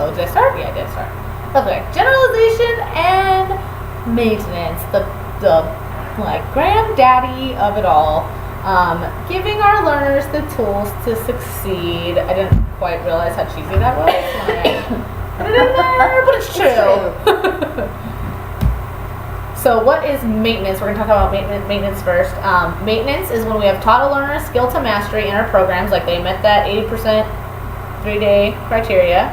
Oh, did I start? Yeah, I did start. Okay, generalization and maintenance, the like granddaddy of it all. Giving our learners the tools to succeed. I didn't quite realize how cheesy that was. Put it in there, but it's true. So what is maintenance? We're going to talk about maintenance first. Maintenance is when we have taught a learner a skill to mastery in our programs, like they met that 80% 3-day criteria.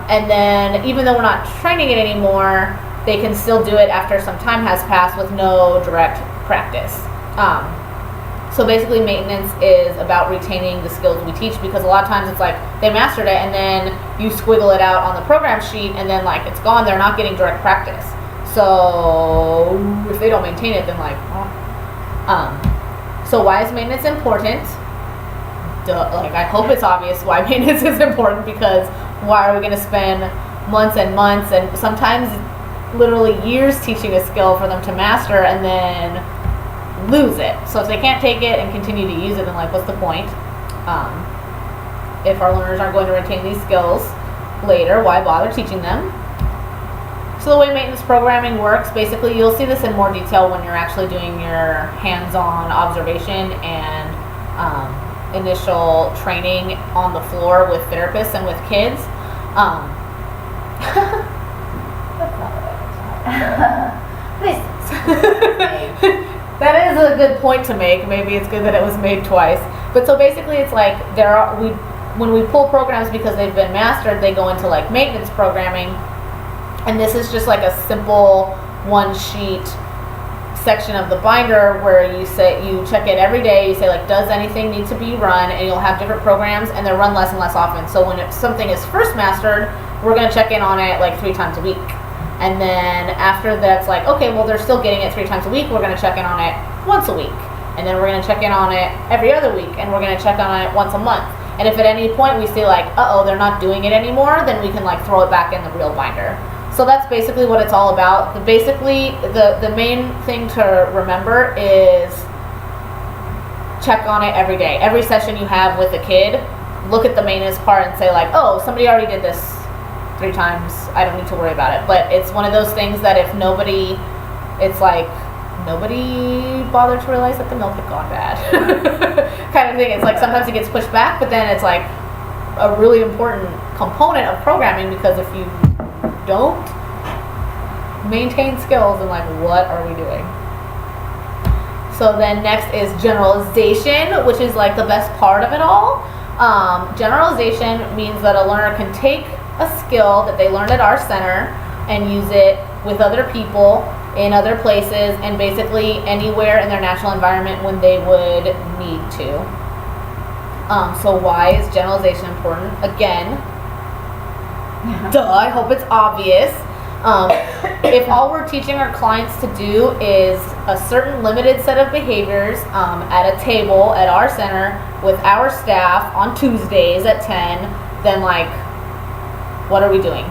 And then even though we're not training it anymore, they can still do it after some time has passed with no direct practice. So basically maintenance is about retaining the skills we teach, because a lot of times it's like they mastered it and then you squiggle it out on the program sheet and then like it's gone, they're not getting direct practice. So if they don't maintain it, then like, so why is maintenance important? Like I hope it's obvious why maintenance is important, because why are we going to spend months and months and sometimes literally years teaching a skill for them to master and then lose it? So if they can't take it and continue to use it, then like what's the point? If our learners aren't going to retain these skills later, why bother teaching them? So the way maintenance programming works, basically you'll see this in more detail when you're actually doing your hands-on observation and initial training on the floor with therapists and with kids. That is a good point to make. Maybe it's good that it was made twice. But so basically it's like when we pull programs because they've been mastered, they go into like maintenance programming. And this is just like a simple one sheet section of the binder where you check it every day. You say like, does anything need to be run? And you'll have different programs and they're run less and less often. So when something is first mastered, we're going to check in on it like 3 times a week. And then after that's like, okay, well they're still getting it 3 times a week. We're going to check in on it once a week. And then we're going to check in on it every other week. And we're going to check on it once a month. And if at any point we see like, uh-oh, they're not doing it anymore, then we can like throw it back in the real binder. So that's basically what it's all about. The main thing to remember is check on it every day. Every session you have with a kid, look at the maintenance part and say like, oh, somebody already did this 3 times. I don't need to worry about it. But it's one of those things that if nobody bothered to realize that the milk had gone bad kind of thing. It's like sometimes it gets pushed back, but then it's like a really important component of programming, because if you don't maintain skills, and like what are we doing? So then next is generalization, which is like the best part of it all. Generalization means that a learner can take a skill that they learned at our center and use it with other people in other places and basically anywhere in their natural environment when they would need to. So why is generalization important? Again, duh, I hope it's obvious. If all we're teaching our clients to do is a certain limited set of behaviors at a table at our center with our staff on Tuesdays at 10, then like, what are we doing?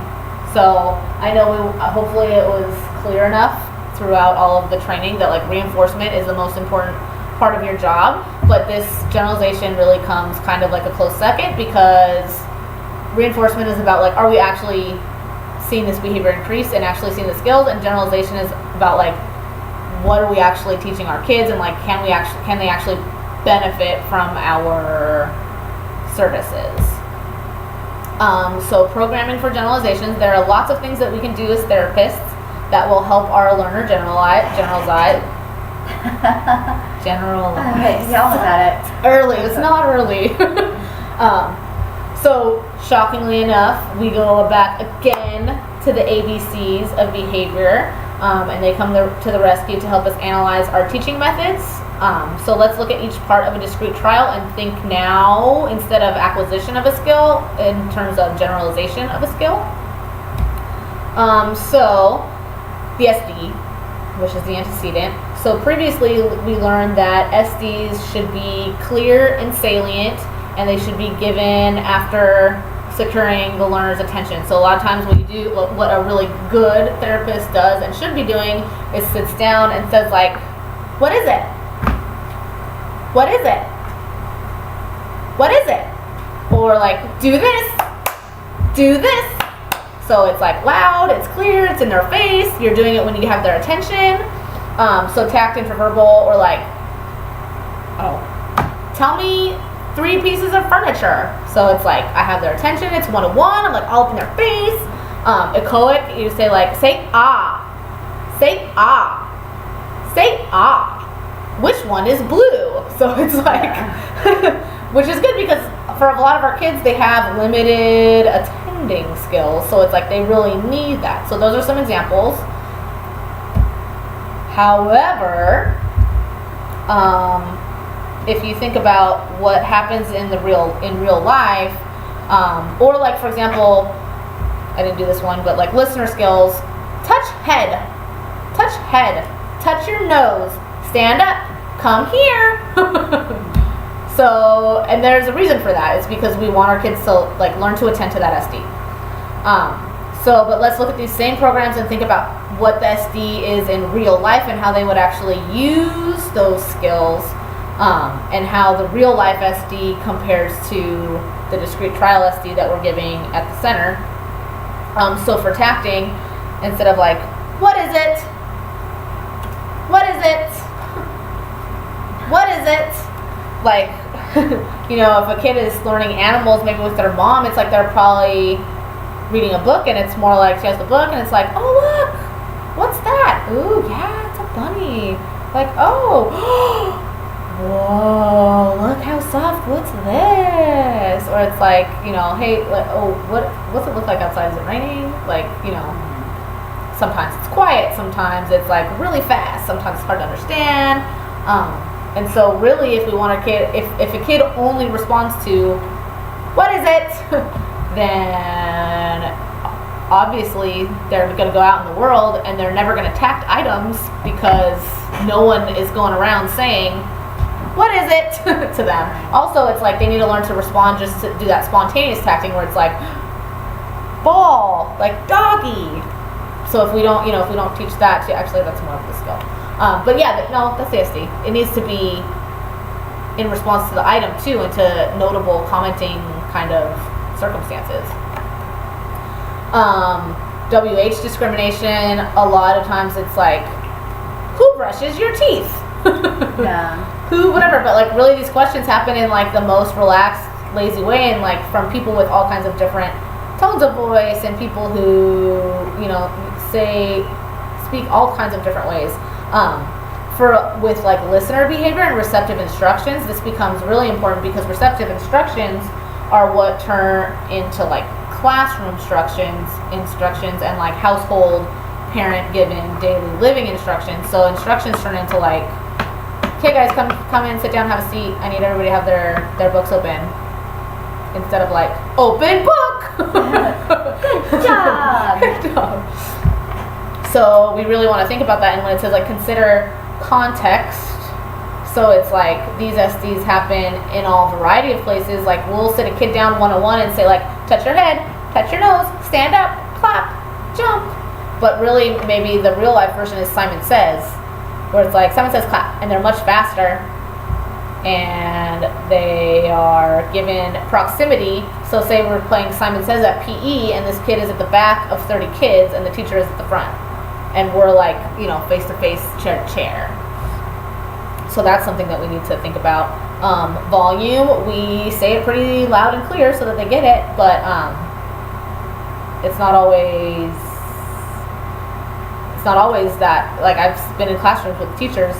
So I know hopefully it was clear enough throughout all of the training that like reinforcement is the most important part of your job, but this generalization really comes kind of like a close second, because reinforcement is about like, are we actually seeing this behavior increase and actually seeing the skills, and generalization is about like, what are we actually teaching our kids, and like can they actually benefit from our services. So programming for generalizations, there are lots of things that we can do as therapists that will help our learner generalize. Okay, y'all got it. Early, it's not early. So shockingly enough, we go back again to the ABCs of behavior, and they come to the rescue to help us analyze our teaching methods. So let's look at each part of a discrete trial and think now, instead of acquisition of a skill, in terms of generalization of a skill. So the SD, which is the antecedent. So previously we learned that SDs should be clear and salient, and they should be given after securing the learner's attention. So a lot of times what a really good therapist does and should be doing is sits down and says like, what is it? What is it? What is it? Or like, do this. do this. So it's like loud, it's clear, it's in their face. You're doing it when you have their attention. So tact, interverbal, or like, tell me 3 pieces of furniture. So it's like I have their attention. It's 1-on-1. I'm like all up in their face. Echoic, you say like, say ah, say ah, say ah. Which one is blue? So it's like, which is good because for a lot of our kids, they have limited attending skills. So it's like they really need that. So those are some examples. However, if you think about what happens in real life, or like for example, I didn't do this one, but like listener skills, touch head, touch your nose, stand up, come here. So, and there's a reason for that. It's because we want our kids to like learn to attend to that SD. So, but let's look at these same programs and think about what the SD is in real life and how they would actually use those skills, and how the real life SD compares to the discrete trial SD that we're giving at the center. So for tacting, instead of like, what is it? What is it? What is it? Like, you know, if a kid is learning animals maybe with their mom, it's like they're probably reading a book, and it's more like she has the book and it's like, oh look, what's that? Ooh, yeah, it's a bunny. Like, oh, whoa, look how soft, what's this? Or it's like, you know, hey, like, oh, what's it look like outside? Is it raining? Like, you know, sometimes it's quiet, sometimes it's like really fast, sometimes it's hard to understand. And so really, if we want a kid, if a kid only responds to, what is it? Then obviously they're going to go out in the world and they're never going to tact items because no one is going around saying, what is it? to them. Also, it's like they need to learn to respond, just to do that spontaneous tacting where it's like, ball, like doggy. So if we don't, you know, if we don't teach that, actually that's more of the skill. But yeah, no, that's the SD. It needs to be in response to the item too, and to notable commenting kind of circumstances. WH discrimination, a lot of times it's like, who brushes your teeth? Yeah. Who, whatever, but like really these questions happen in like the most relaxed, lazy way, and like from people with all kinds of different tones of voice, and people who, you know, speak all kinds of different ways. With like listener behavior and receptive instructions, this becomes really important because receptive instructions are what turn into like classroom instructions and like household parent given daily living instructions. So instructions turn into like, okay guys, come in, sit down, have a seat. I need everybody to have their books open. Instead of like, open book! Good job! Good job. So we really want to think about that, and when it says like consider context, so it's like these SDs happen in all variety of places. Like we'll sit a kid down 1-on-1 and say like, touch your head, touch your nose, stand up, clap, jump. But really maybe the real life version is Simon Says, where it's like Simon Says clap, and they're much faster, and they are given proximity. So say we're playing Simon Says at PE, and this kid is at the back of 30 kids and the teacher is at the front, and we're like, you know, face to face, chair to chair. So that's something that we need to think about. Volume, we say it pretty loud and clear so that they get it, but it's not always that. Like I've been in classrooms with teachers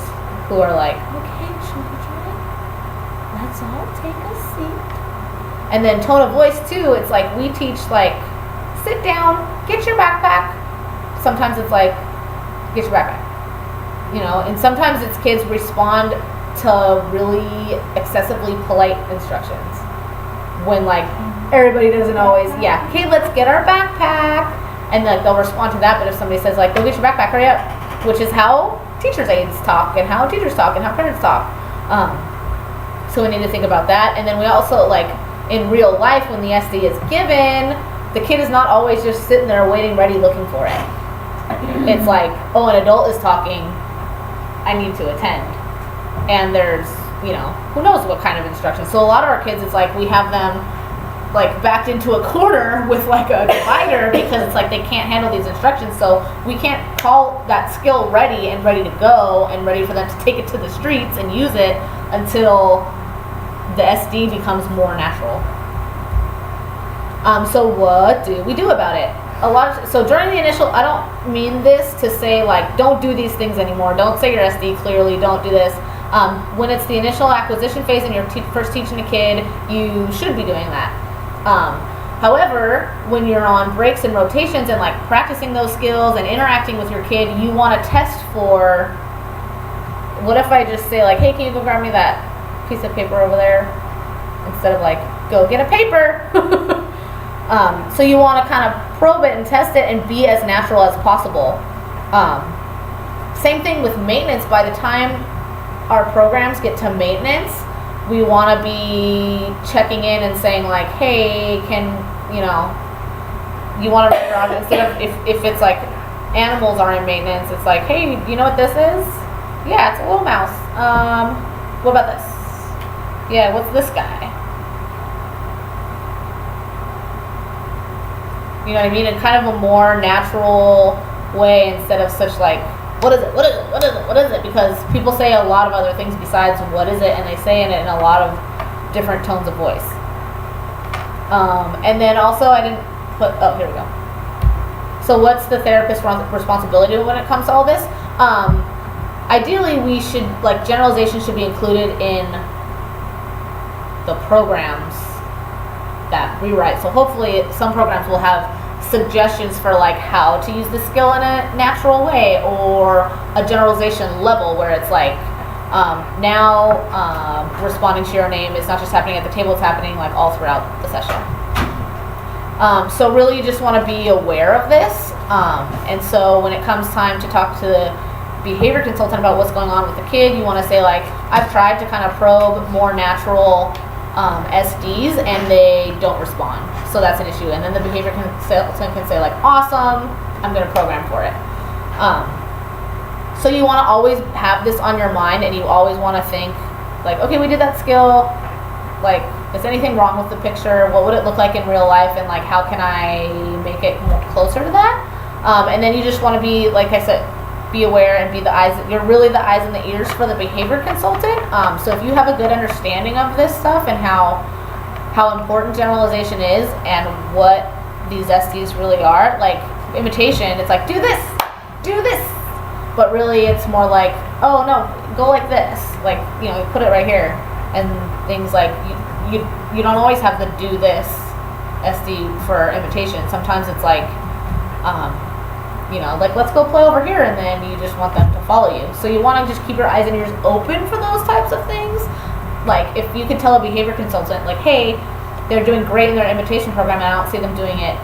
who are like, okay, children, let's all take a seat. And then tone of voice too, it's like we teach like, sit down, get your backpack. Sometimes it's like, get your backpack. You know, and sometimes it's kids respond to really excessively polite instructions. When like, everybody doesn't always, yeah, okay, let's get our backpack. And like they'll respond to that, but if somebody says like, go get your backpack, hurry up. Which is how teachers' aides talk, and how teachers talk, and how parents talk. So we need to think about that. And then we also like, in real life, when the SD is given, the kid is not always just sitting there waiting, ready, looking for it. It's like, oh, an adult is talking, I need to attend. And there's, you know, who knows what kind of instructions. So a lot of our kids, it's like we have them like backed into a corner with like a divider because it's like they can't handle these instructions. So we can't call that skill ready and ready to go and ready for them to take it to the streets and use it until the SD becomes more natural. So what do we do about it? So during the initial, I don't mean this to say like don't do these things anymore. Don't say your SD clearly. Don't do this. When it's the initial acquisition phase and you're first teaching a kid, you should be doing that. However, when you're on breaks and rotations and like practicing those skills and interacting with your kid, you want to test for, what if I just say like, hey, can you go grab me that piece of paper over there? Instead of like, go get a paper. So you want to kind of probe it and test it and be as natural as possible. Same thing with maintenance. By the time our programs get to maintenance, we want to be checking in and saying like, hey, you want to instead of if it's like animals are in maintenance, it's like, hey, you know what this is? Yeah, it's a little mouse. What about this? Yeah, what's this guy? You know what I mean? In kind of a more natural way instead of such like, what is it? What is it? What is it? What is it? Because people say a lot of other things besides what is it, and they say it in a lot of different tones of voice. And then also I didn't put, oh, here we go. So what's the therapist's responsibility when it comes to all this? Ideally we should, like, generalization should be included in the programs that we write. So hopefully some programs will have suggestions for like how to use the skill in a natural way, or a generalization level where it's like responding to your name is not just happening at the table, it's happening like all throughout the session. So really you just want to be aware of this, and so when it comes time to talk to the behavior consultant about what's going on with the kid, you want to say like, I've tried to kind of probe more natural SDs and they don't respond, so that's an issue. And then the behavior consultant can say like, awesome, I'm going to program for it. So you want to always have this on your mind, and you always want to think like, okay, we did that skill, like, is anything wrong with the picture? What would it look like in real life, and like how can I make it more closer to that? And then you just want to be, like I said, be aware and be the eyes. You're really the eyes and the ears for the behavior consultant. So if you have a good understanding of this stuff and how important generalization is and what these SDs really are, like imitation, it's like, do this, but really it's more like, oh no, go like this, like, you know, put it right here, and things like you don't always have the do this SD for imitation. Sometimes it's like, you know, like, let's go play over here, and then you just want them to follow you. So you want to just keep your eyes and ears open for those types of things. Like, if you could tell a behavior consultant, like, hey, they're doing great in their imitation program, and I don't see them doing it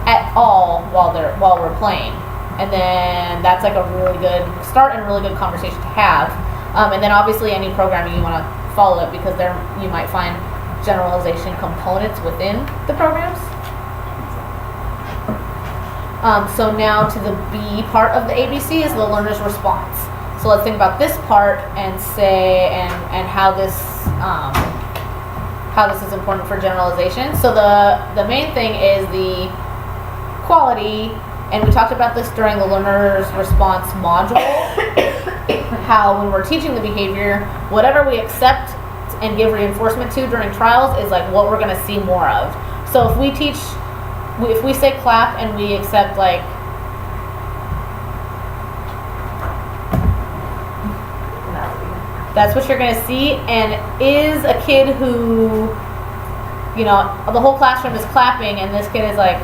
at all while we're playing. And then that's like a really good start and a really good conversation to have. And then obviously any programming you want to follow it, because there you might find generalization components within the programs. So now to the B part of the ABC is the learner's response. So let's think about this part and say, and how this is important for generalization. So the main thing is the quality, and we talked about this during the learner's response module, how when we're teaching the behavior, whatever we accept and give reinforcement to during trials is like what we're going to see more of. So if we say clap and we accept like, that's what you're going to see. And is a kid who, you know, the whole classroom is clapping and this kid is like,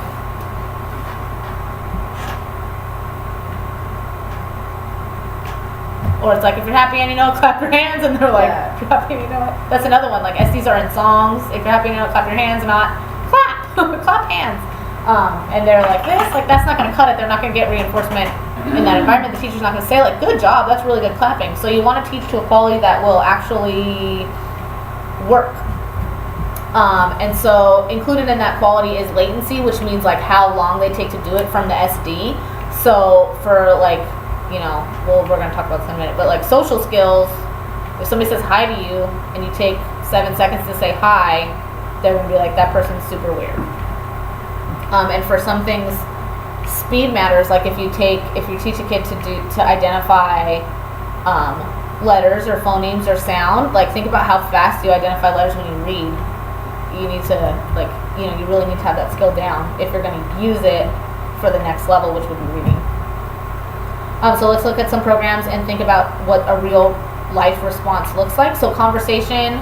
or it's like, if you're happy and you know it, clap your hands, and they're like, if you're happy and you know it. That's another one, like SDs are in songs. If you're happy and you know it, clap your hands, not clap, clap hands. And they're like this, like that's not going to cut it. They're not going to get reinforcement in that environment. The teacher's not going to say like, good job, that's really good clapping. So you want to teach to a quality that will actually work. And so included in that quality is latency, which means like how long they take to do it from the SD. So for like, you know, well, we're going to talk about this in a minute, but like social skills, if somebody says hi to you and you take 7 seconds to say hi, they're going to be like, that person's super weird. And for some things, speed matters. Like if you teach a kid to identify letters or phonemes or sound, like think about how fast you identify letters when you read. You need to, like, you know, you really need to have that skill down if you're going to use it for the next level, which would be reading. So let's look at some programs and think about what a real life response looks like. So conversation,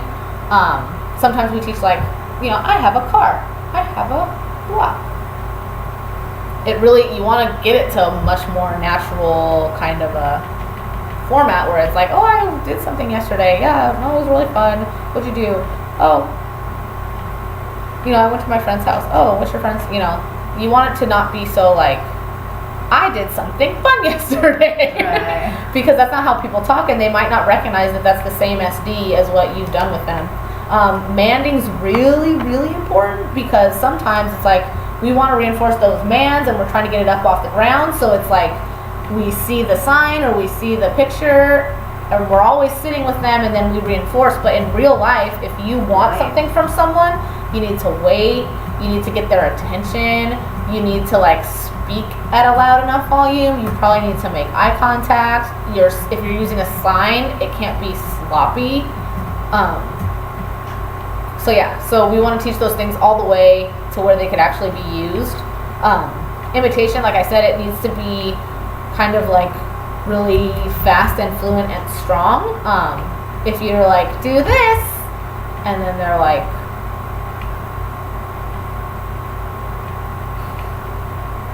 sometimes we teach like, you know, I have a car, I have a blah. It really, you want to get it to a much more natural kind of a format where it's like, oh, I did something yesterday. Yeah, no, it was really fun. What'd you do? Oh, you know, I went to my friend's house. Oh, what's your friend's, you know, you want it to not be so like, I did something fun yesterday. Right. Because that's not how people talk, and they might not recognize that that's the same SD as what you've done with them. Manding's really, really important because sometimes it's like, we want to reinforce those mands and we're trying to get it up off the ground, so it's like we see the sign or we see the picture and we're always sitting with them and then we reinforce. But in real life, if you want something from someone, you need to wait, you need to get their attention, you need to like speak at a loud enough volume, you probably need to make eye contact. If you're using a sign, it can't be sloppy. So yeah, so we want to teach those things all the way to where they could actually be used. Imitation, like I said, it needs to be kind of like really fast and fluent and strong. If you're like, do this, and then they're like,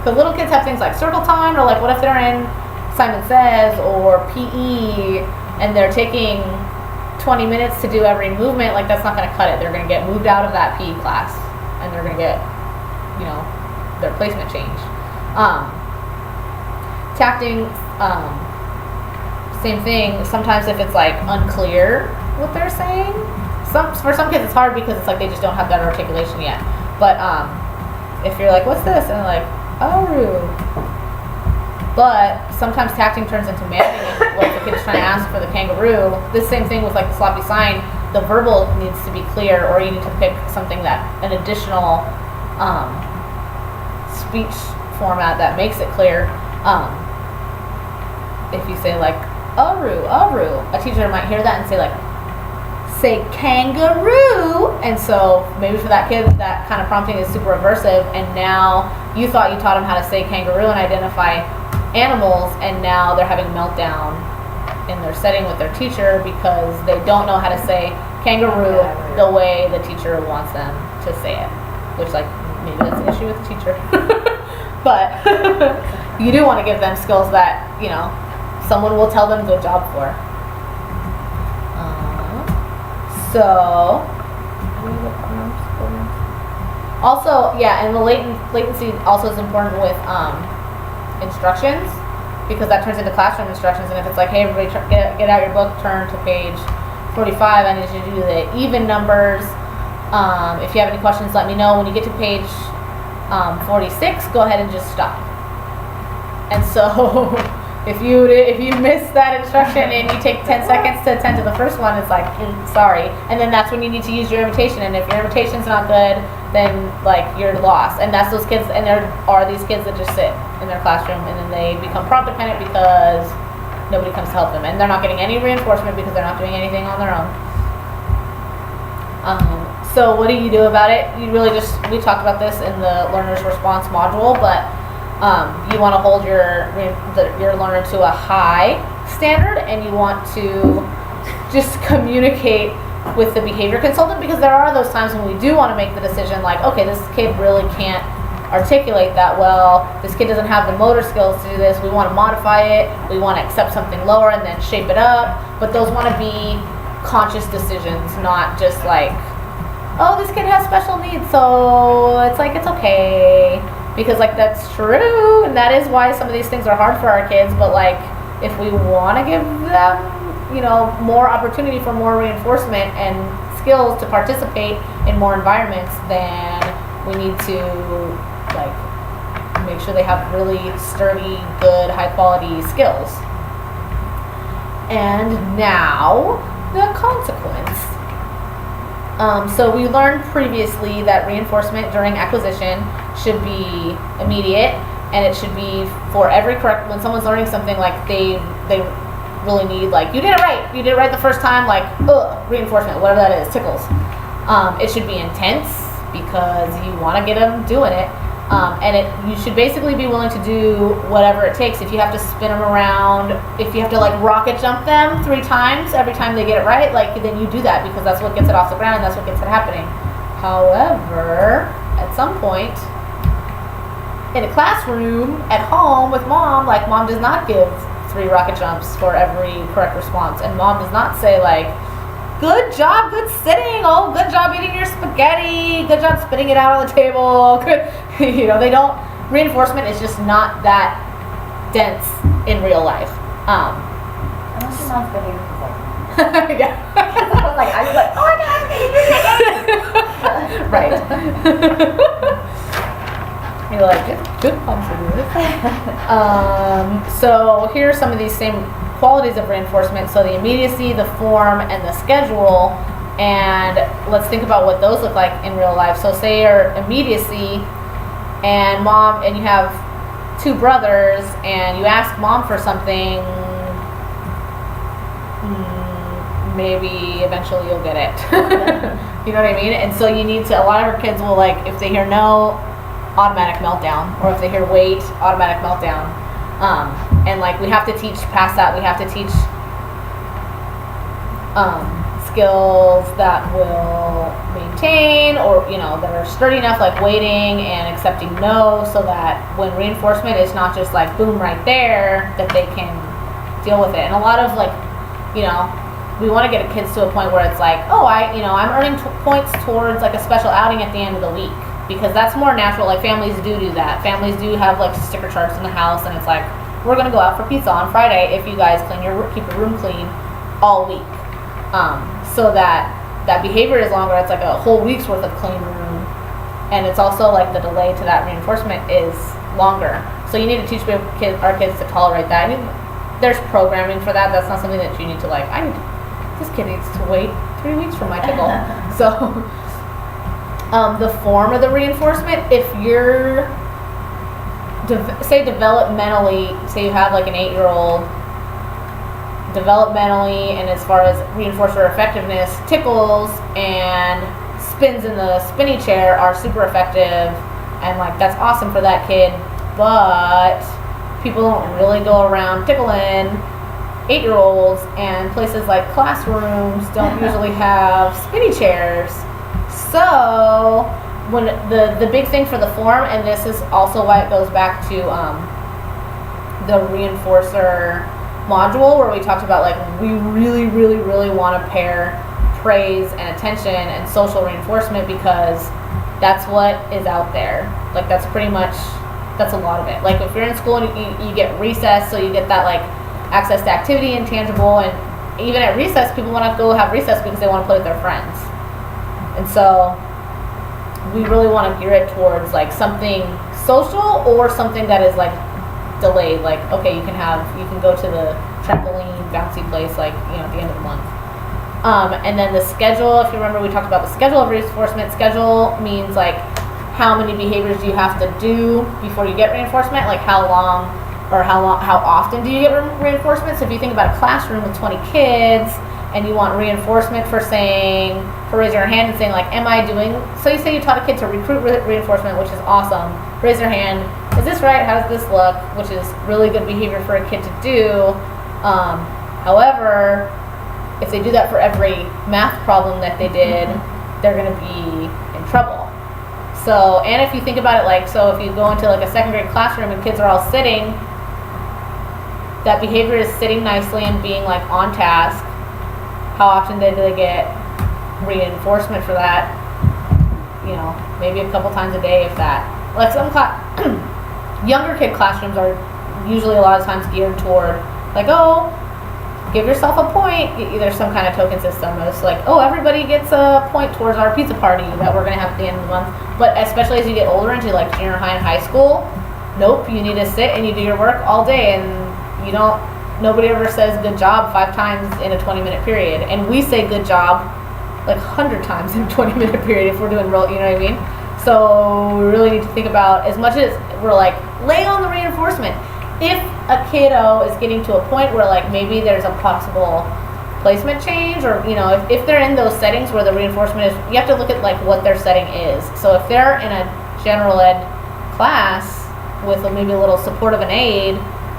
because little kids have things like circle time, or like what if they're in Simon Says or PE and they're taking 20 minutes to do every movement, like that's not going to cut it. They're going to get moved out of that PE class and they're going to get, you know, their placement changed. Tacting, same thing. Sometimes if it's like unclear what they're saying, for some kids it's hard because it's like they just don't have that articulation yet. But if you're like, what's this? And they're like, oh. But sometimes tacting turns into manding, like the kid's trying to ask for the kangaroo. This same thing with like the sloppy sign, the verbal needs to be clear, or you need to pick something that, an additional speech format that makes it clear. If you say like, Aru, a teacher might hear that and say like, say kangaroo, and so maybe for that kid that kind of prompting is super aversive, and now you thought you taught them how to say kangaroo and identify animals, and now they're having a meltdown in their setting with their teacher because they don't know how to say kangaroo the way the teacher wants them to say it, which like maybe that's an issue with the teacher. But you do want to give them skills that, you know, someone will tell them good job for. So also, yeah, and the latency also is important with instructions, because that turns into classroom instructions. And if it's like, hey, everybody, get out your book, turn to page 45, I need you to do the even numbers. If you have any questions, let me know. When you get to page 46, go ahead and just stop. And so if you miss that instruction and you take 10 seconds to attend to the first one, it's like, sorry. And then that's when you need to use your imitation. And if your imitation's not good, then like you're lost. And that's those kids, and there are these kids that just sit in their classroom and then they become prompt dependent because nobody comes to help them, and they're not getting any reinforcement because they're not doing anything on their own. So what do you do about it? You really just, we talked about this in the learner's response module, but you want to hold your learner to a high standard, and you want to just communicate with the behavior consultant, because there are those times when we do want to make the decision like, okay, this kid really can't articulate that well, this kid doesn't have the motor skills to do this, we want to modify it, we want to accept something lower and then shape it up. But those want to be conscious decisions, not just like, oh, this kid has special needs, so it's like, it's okay. Because like that's true, and that is why some of these things are hard for our kids. But like, if we want to give them, you know, more opportunity for more reinforcement and skills to participate in more environments, then we need to like make sure they have really sturdy, good, high quality skills. And now the consequence. So we learned previously that reinforcement during acquisition should be immediate, and it should be for every correct, when someone's learning something, like they really need, like, you did it right the first time, like, reinforcement, whatever that is, tickles. It should be intense because you want to get them doing it. And you should basically be willing to do whatever it takes. If you have to spin them around, if you have to like rocket jump them 3 times every time they get it right, like, then you do that because that's what gets it off the ground and that's what gets it happening. However, at some point in a classroom at home with mom, like, mom does not give 3 rocket jumps for every correct response, and mom does not say like, good job, good sitting, oh, good job eating your spaghetti, good job spitting it out on the table, good, they don't, reinforcement is just not that dense in real life. Unless your mom's behavior is like, Yeah. I was like, oh my god, Right. You're like, good moms are doing it. So here are some of these same qualities of reinforcement. So the immediacy, the form, and the schedule. And let's think about what those look like in real life. So say your immediacy, and mom, and you have 2 brothers, and you ask mom for something, maybe eventually you'll get it. You know what I mean? And so you need to, a lot of our kids will, like, if they hear no, automatic meltdown, or if they hear wait, automatic meltdown. And like, we have to teach past that. We have to teach skills that will maintain, or that are sturdy enough, like waiting and accepting no, so that when reinforcement is not just like boom right there, that they can deal with it. And a lot of, like, we want to get kids to a point where it's like, oh, I'm earning points towards like a special outing at the end of the week, because that's more natural. Like, families do that. Families do have like sticker charts in the house, and it's like, we're gonna go out for pizza on Friday if you guys keep your room clean all week. So that behavior is longer. It's like a whole week's worth of clean room, and it's also like the delay to that reinforcement is longer. So you need to teach our kids to tolerate that. I mean, there's programming for that. That's not something that you need to like, this kid needs to wait 3 weeks for my tickle. So the form of the reinforcement, if you're say developmentally, say you have like an 8-year-old, developmentally, and as far as reinforcer effectiveness, tickles and spins in the spinny chair are super effective, and like, that's awesome for that kid. But people don't really go around tickling 8-year-olds, and places like classrooms don't usually have spinny chairs. So when the big thing for the form, and this is also why it goes back to the reinforcer module, where we talked about, like, we really, really, really want to pair praise and attention and social reinforcement, because that's what is out there. Like, that's a lot of it. Like, if you're in school and you get recess, so you get that like access to activity and tangible, and even at recess, people want to go have recess because they want to play with their friends. And so we really want to gear it towards like something social, or something that is like delayed. Like, okay, you can go to the trampoline bouncy place, like, at the end of the month. And then the schedule, if you remember, we talked about the schedule of reinforcement. Schedule means like, how many behaviors do you have to do before you get reinforcement? Like, how often do you get reinforcement? So if you think about a classroom with 20 kids, and you want reinforcement for raising your hand and saying like, am I doing, so you say you taught a kid to recruit reinforcement, which is awesome. Raise their hand, is this right? How does this look? Which is really good behavior for a kid to do. However, if they do that for every math problem that they did, they're gonna be in trouble. So, and if you think about it, like, so if you go into like a 2nd grade classroom and kids are all sitting, that behavior is sitting nicely and being like on task. How often do they get reinforcement for that? Maybe a couple times a day, if that. Like, some younger kid classrooms are usually a lot of times geared toward like, oh, give yourself a point. There's some kind of token system. It's like, oh, everybody gets a point towards our pizza party that we're gonna have at the end of the month. But especially as you get older into like junior high and high school, nope, you need to sit and you do your work all day, and nobody ever says good job 5 times in a 20-minute period. And we say good job like 100 times in a 20-minute period if we're doing real, you know what I mean? So we really need to think about, as much as we're like, lay on the reinforcement. If a kiddo is getting to a point where like maybe there's a possible placement change, or you know, if they're in those settings where the reinforcement is, you have to look at like what their setting is. So if they're in a general ed class with maybe a little support of an aid,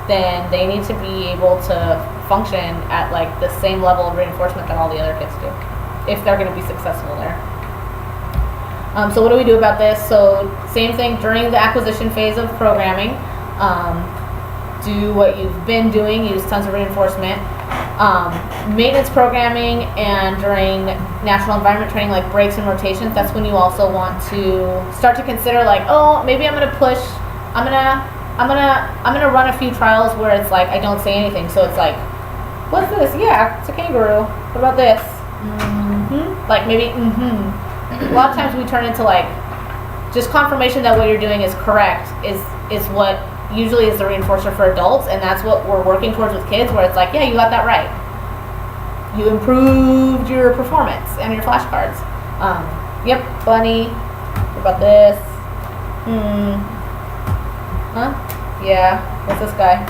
then they need to be able to function at like the same level of reinforcement that all the other kids do, if they're going to be successful there. So what do we do about this? So same thing during the acquisition phase of programming. Do what you've been doing, use tons of reinforcement. Maintenance programming and during natural environment training, like breaks and rotations, that's when you also want to start to consider like, oh, maybe I'm gonna push, I'm gonna run a few trials where it's like I don't say anything. So it's like, what's this? Yeah, it's a kangaroo. What about this? Mm-hmm. Like maybe a lot of times we turn into like just confirmation that what you're doing is correct is what usually is the reinforcer for adults, and that's what we're working towards with kids, where it's like, yeah, you got that right. You improved your performance and your flashcards. Yep, bunny. What about this? Huh? Yeah. What's this guy?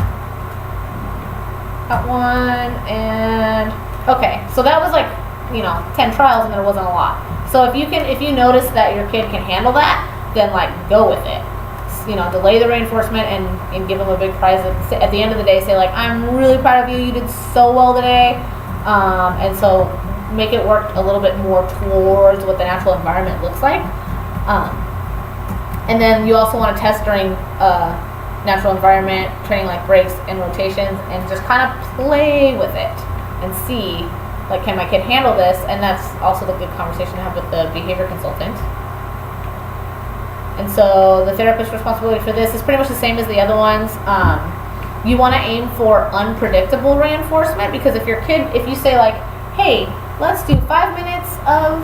That one, and okay. So that was like, 10 trials, and there wasn't a lot. So if you notice that your kid can handle that, then like go with it. Delay the reinforcement and give them a big prize at the end of the day. Say like, I'm really proud of you. You did so well today. And so make it work a little bit more towards what the natural environment looks like. And then you also want to test during natural environment training, like breaks and rotations, and just kind of play with it and see, like, can my kid handle this? And that's also the good conversation to have with the behavior consultant. And so the therapist's responsibility for this is pretty much the same as the other ones. You want to aim for unpredictable reinforcement, because if you say like, hey, let's do 10 minutes of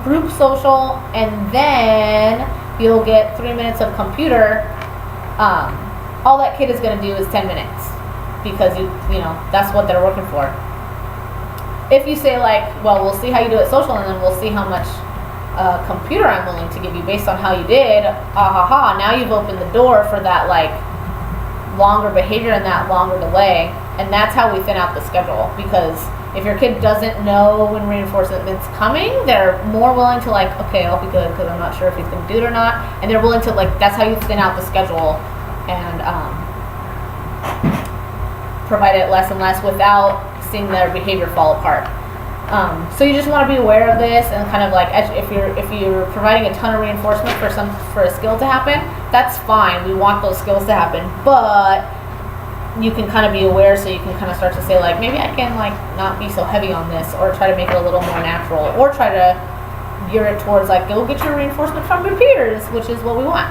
group social, and then you'll get 3 minutes of computer, all that kid is going to do is 10 minutes, because that's what they're working for. If you say like, well, we'll see how you do at social, and then we'll see how much computer I'm willing to give you based on how you did, now you've opened the door for that like longer behavior and that longer delay. And that's how we thin out the schedule, because if your kid doesn't know when reinforcement's coming, they're more willing to like, okay, I'll be good because I'm not sure if he's going to do it or not, and they're willing to like, that's how you thin out the schedule and provide it less and less without seeing their behavior fall apart. So you just want to be aware of this, and kind of like, if you're providing a ton of reinforcement for a skill to happen, that's fine. We want those skills to happen, but you can kind of be aware, so you can kind of start to say like, maybe I can like not be so heavy on this, or try to make it a little more natural, or try to gear it towards like, go get your reinforcement from your peers, which is what we want.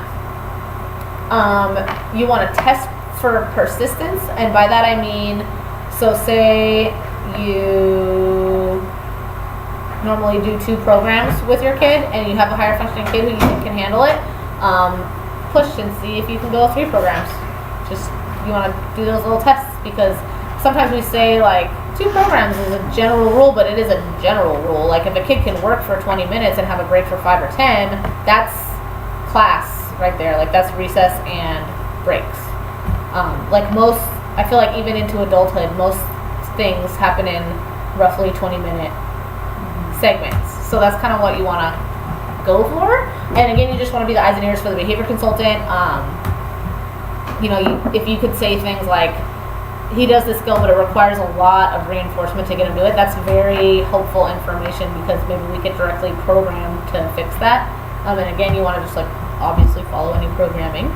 You want to test for persistence, and by that I mean, so say you normally do 2 programs with your kid, and you have a higher functioning kid who you think can handle it, push and see if you can go 3 programs. You want to do those little tests, because sometimes we say like 2 programs is a general rule, but it is a general rule. Like if a kid can work for 20 minutes and have a break for 5 or 10, that's class right there. Like that's recess and breaks. I feel like even into adulthood, most things happen in roughly 20-minute segments. So that's kind of what you want to go for. And again, you just want to be the eyes and ears for the behavior consultant. If you could say things like, he does this skill, but it requires a lot of reinforcement to get him to do it, that's very hopeful information, because maybe we could directly program to fix that. And again, you want to just like obviously follow any programming.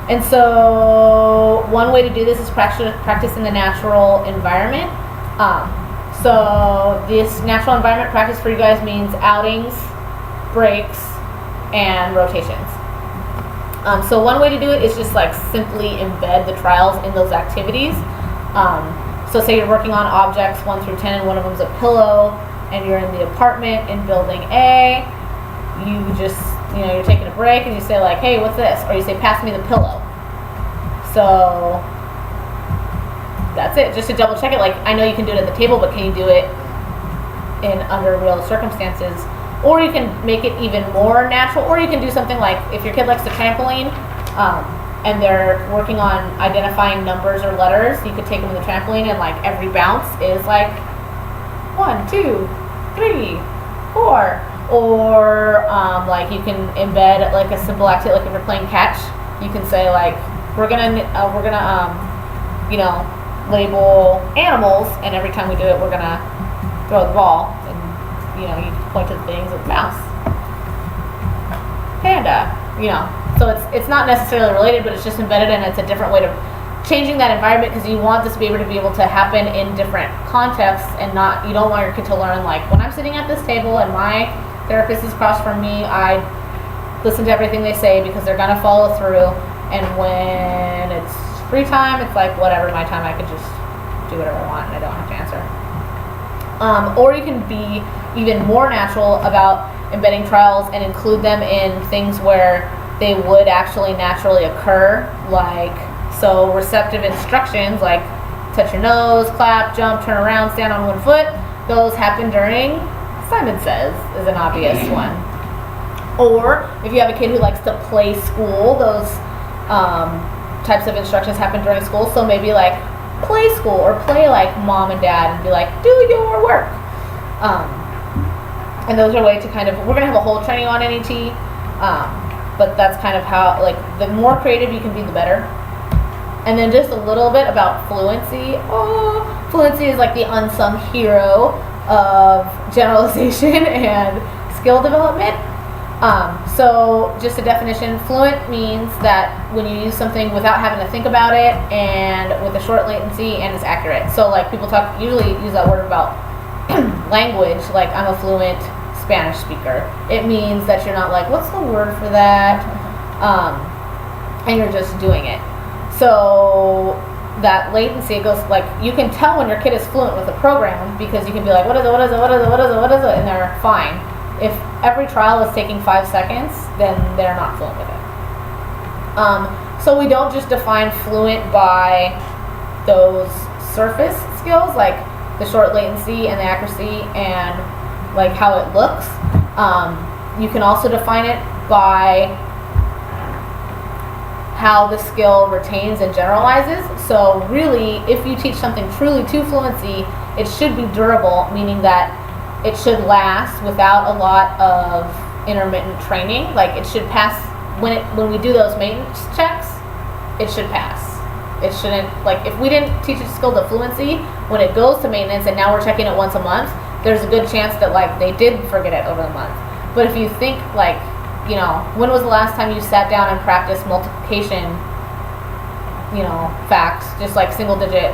And so one way to do this is practice in the natural environment. So this natural environment practice for you guys means outings, breaks, and rotations. So one way to do it is just like simply embed the trials in those activities. So say you're working on objects 1 through 10, and one of them's a pillow, and you're in the apartment in building A. You just, you're taking a break, and you say like, hey, what's this? Or you say, pass me the pillow. So that's it. Just to double check it. Like, I know you can do it at the table, but can you do it in under real circumstances? Or you can make it even more natural, or you can do something like, if your kid likes to trampoline, and they're working on identifying numbers or letters, you could take them to the trampoline and like every bounce is like 1, 2, 3, 4. Or like you can embed like a simple activity, like if you're playing catch, you can say like, we're gonna you know, label animals, and every time we do it, we're gonna throw the ball, and you know, you point to the things with mouse, panda, you know. So it's not necessarily related, but it's just embedded, and it's a different way of changing that environment, because you want this to be able to happen in different contexts, and not, you don't want your kid to learn like, when I'm sitting at this table and my therapist is across from me, I listen to everything they say because they're gonna follow through, and when it's free time, it's like, whatever, my time, I could just do whatever I want and I don't have to answer. Or you can be even more natural about embedding trials and include them in things where they would actually naturally occur, like, so receptive instructions like touch your nose, clap, jump, turn around, stand on one foot, those happen during Simon Says is an obvious one. Or if you have a kid who likes to play school, those types of instructions happen during school. So maybe like play school, or play like mom and dad, and be like, do your work. And those are a way to kind of, we're going to have a whole training on NET, but that's kind of how, like, the more creative you can be, the better. And then just a little bit about fluency. Oh, fluency is like the unsung hero of generalization and skill development. So just a definition, fluent means that when you use something without having to think about it, and with a short latency, and it's accurate. So like people usually use that word about language, like I'm a fluent Spanish speaker. It means that you're not like, what's the word for that? And you're just doing it. So that latency, it goes like, you can tell when your kid is fluent with a program, because you can be like, what is it, what is it, what is it, what is it, what is it, and they're fine. If every trial is taking 5 seconds, then they're not fluent with it. So we don't just define fluent by those surface skills, like the short latency and the accuracy and like how it looks. You can also define it by how the skill retains and generalizes. So really, if you teach something truly to fluency, it should be durable, meaning that it should last without a lot of intermittent training. Like it should pass, when we do those maintenance checks, it should pass. It shouldn't, like if we didn't teach a skill to fluency, when it goes to maintenance and now we're checking it once a month, there's a good chance that like they did forget it over the month. But if you think like, you know, when was the last time you sat down and practiced multiplication, you know, facts, just like single digit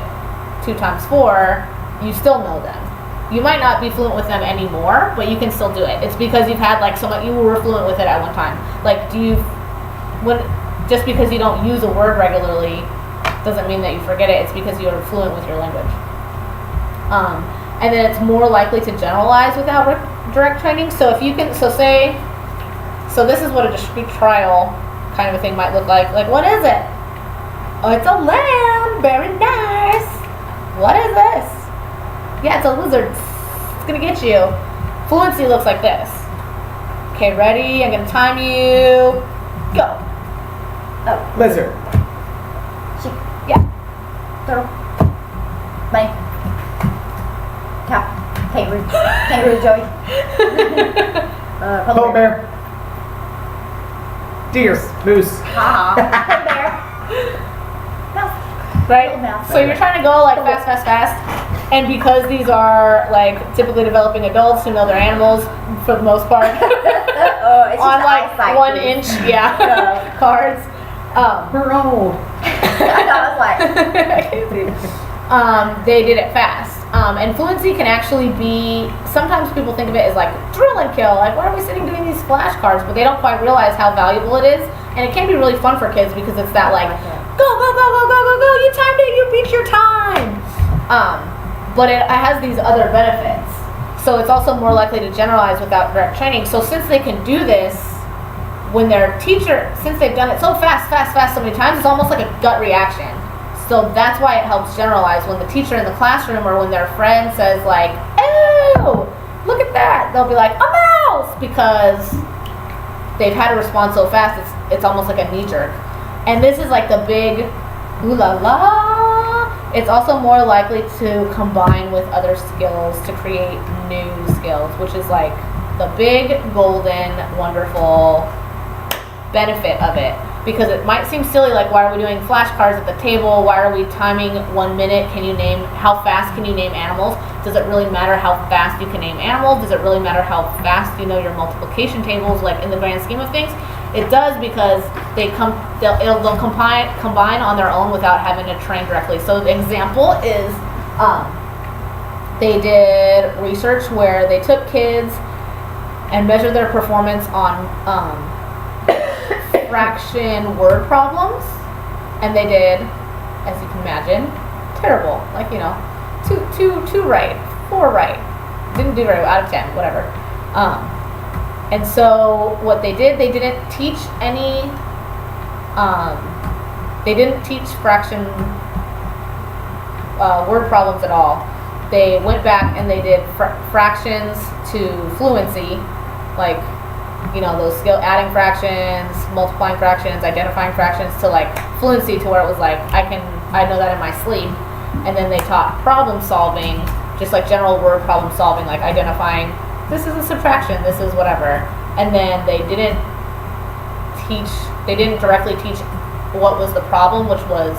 2 times 4, you still know them. You might not be fluent with them anymore, but you can still do it. It's because you've had like you were fluent with it at one time. Like just because you don't use a word regularly doesn't mean that you forget it. It's because you're fluent with your language. And then it's more likely to generalize without direct training. So if you can, so this is what a discrete trial kind of a thing might look like. Like, what is it? Oh, it's a lamb. Very nice. What is this? Yeah, it's a lizard. It's gonna get you. Fluency looks like this. Okay, ready? I'm gonna time you. Go. Oh, Lizard. sheep, Yeah. turtle, bunny, cow, kangaroo, Joey, Polar bear. Deer. Moose. bear, mouse. Right? Mouse. So you're trying to go like fast. And because these are like typically developing adults who know their animals for the most part, Oh, it's on just like eyesight, 1 please. inch, yeah, cards. We're old. I was like, They did it fast. And fluency can actually be, sometimes people think of it as like drill and kill, like why are we sitting doing these flashcards, but they don't quite realize how valuable it is. And it can be really fun for kids because it's that like, go, you timed it, you beat your time. But it has these other benefits. So it's also more likely to generalize without direct training. So since they can do this, when their teacher, since they've done it so fast so many times, it's almost like a gut reaction. So that's why it helps generalize. When the teacher in the classroom or when their friend says like, "Oh, look at that," they'll be like, "A mouse," because they've had to respond so fast. It's almost like a knee jerk. And this is like the big ooh la la. It's also more likely to combine with other skills to create new skills, which is like the big golden wonderful benefit of it. Because it might seem silly, like why are we doing flashcards at the table? Why are we timing 1 minute? How fast can you name animals? Does it really matter how fast you can name animals? Does it really matter how fast you know your multiplication tables, like in the grand scheme of things? It does, because they'll combine on their own without having to train directly. So the example is, they did research where they took kids and measured their performance on fraction word problems, and they did, as you can imagine, terrible. Like, you know, two right, 4 right, didn't do very well, out of 10, whatever. And so what they did, they didn't teach fraction word problems at all. They went back and they did fractions to fluency, like, you know, those adding fractions, multiplying fractions, identifying fractions, to like fluency, to where it was like, I know that in my sleep. And then they taught problem solving, just like general word problem solving, like identifying, this is a subtraction, this is whatever. And then they didn't directly teach what was the problem, which was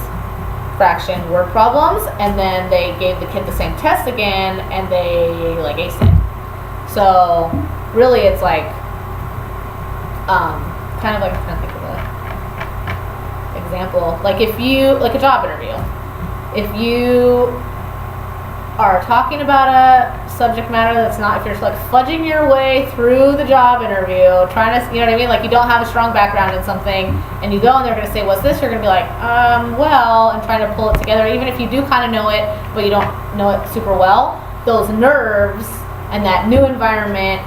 fraction word problems. And then they gave the kid the same test again, and they like aced it. So really it's like, kind of like, I'm trying to think of an example. Like like a job interview. If you are talking about a subject matter that's not, if you're like fudging your way through the job interview, trying to, you know what I mean? Like you don't have a strong background in something, and you go and they're going to say, what's this? You're going to be like, well, and trying to pull it together. Even if you do kind of know it, but you don't know it super well, those nerves and that new environment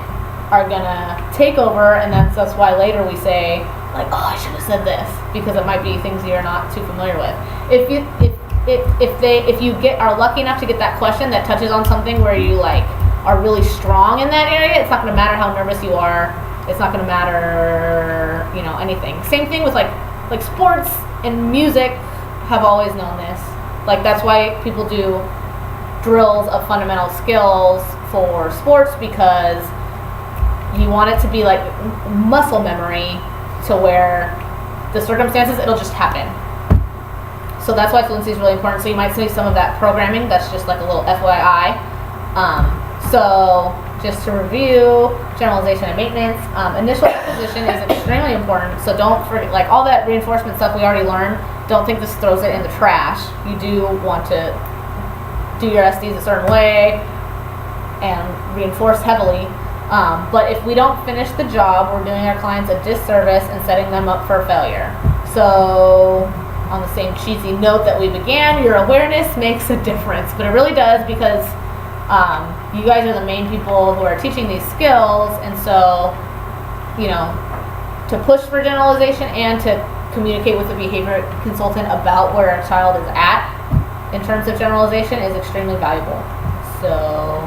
are gonna take over, and that's why later we say like, oh, I should have said this, because it might be things you're not too familiar with. If you are lucky enough to get that question that touches on something where you like are really strong in that area, it's not gonna matter how nervous you are. It's not gonna matter, you know, anything. Same thing with like sports and music have always known this. Like that's why people do drills of fundamental skills for sports, because you want it to be like muscle memory, to where the circumstances, it'll just happen. So that's why fluency is really important. So you might see some of that programming. That's just like a little FYI. So just to review, generalization and maintenance. Initial acquisition is extremely important. So don't forget, like all that reinforcement stuff we already learned, don't think this throws it in the trash. You do want to do your SDs a certain way and reinforce heavily. But if we don't finish the job, we're doing our clients a disservice and setting them up for failure. So on the same cheesy note that we began, your awareness makes a difference. But it really does, because you guys are the main people who are teaching these skills. And so, you know, to push for generalization and to communicate with the behavior consultant about where a child is at in terms of generalization is extremely valuable. So